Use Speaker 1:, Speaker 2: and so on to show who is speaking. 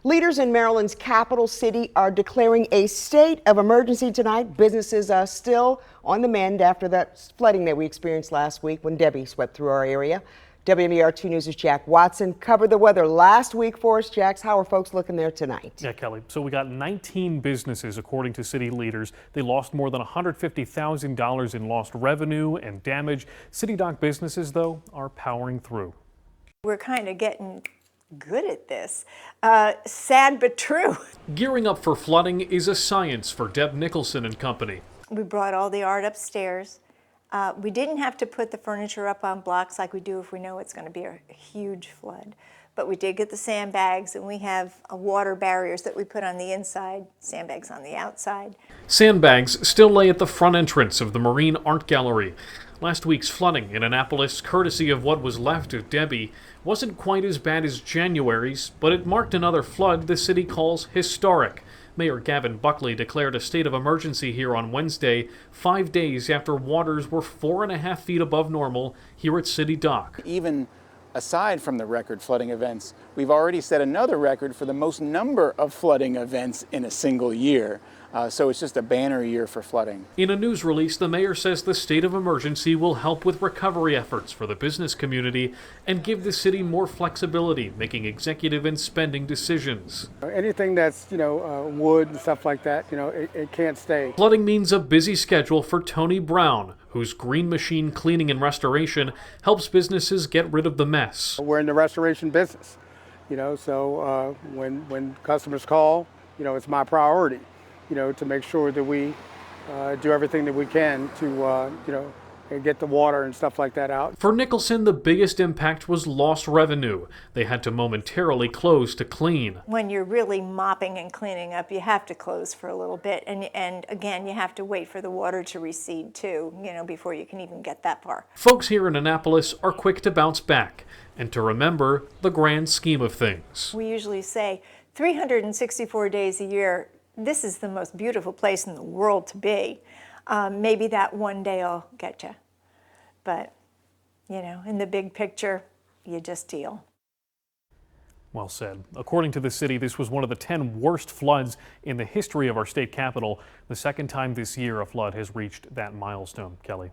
Speaker 1: Leaders in Maryland's capital city are declaring a state of emergency tonight. Businesses are still on the mend after that flooding that we experienced last week when Debbie swept through our area. WMER2 News' Jack Watson covered the weather last week for us. Jax, how are folks looking there tonight?
Speaker 2: Yeah, Kelly. So we got 19 businesses, according to city leaders. They lost more than $150,000 in lost revenue and damage. City dock businesses, though, are powering through.
Speaker 3: We're kind of getting good at this. Sad but true.
Speaker 2: Gearing up for flooding is a science for Deb Nicholson and company.
Speaker 3: We brought all the art upstairs. We didn't have to put the furniture up on blocks like we do if we know it's going to be a huge flood. But we did get the sandbags, and we have water barriers that we put on the inside, sandbags on the outside.
Speaker 2: Sandbags still lay at the front entrance of the Marine Art Gallery. Last week's flooding in Annapolis, courtesy of what was left of Debbie, wasn't quite as bad as January's, but it marked another flood the city calls historic. Mayor Gavin Buckley declared a state of emergency here on Wednesday, 5 days after waters were 4.5 feet above normal here at City Dock.
Speaker 4: Even aside from the record flooding events, we've already set another record for the most number of flooding events in a single year. So it's just a banner year for flooding.
Speaker 2: In a news release, the mayor says the state of emergency will help with recovery efforts for the business community and give the city more flexibility, making executive and spending decisions.
Speaker 5: Anything that's, wood and stuff like that, it can't stay.
Speaker 2: Flooding means a busy schedule for Tony Brown, whose Green Machine Cleaning and Restoration helps businesses get rid of the mess.
Speaker 5: We're in the restoration business, so when customers call, it's my priority, to make sure that we do everything that we can to, get the water and stuff like that out.
Speaker 2: For Nicholson, the biggest impact was lost revenue. They had to momentarily close to clean.
Speaker 3: When you're really mopping and cleaning up, you have to close for a little bit. And again, you have to wait for the water to recede too, before you can even get that far.
Speaker 2: Folks here in Annapolis are quick to bounce back and to remember the grand scheme of things.
Speaker 3: We usually say 364 days a year, this is the most beautiful place in the world to be. Maybe that one day will get you. But, in the big picture, you just deal.
Speaker 2: Well said. According to the city, this was one of the 10 worst floods in the history of our state capital. The second time this year a flood has reached that milestone. Kelly.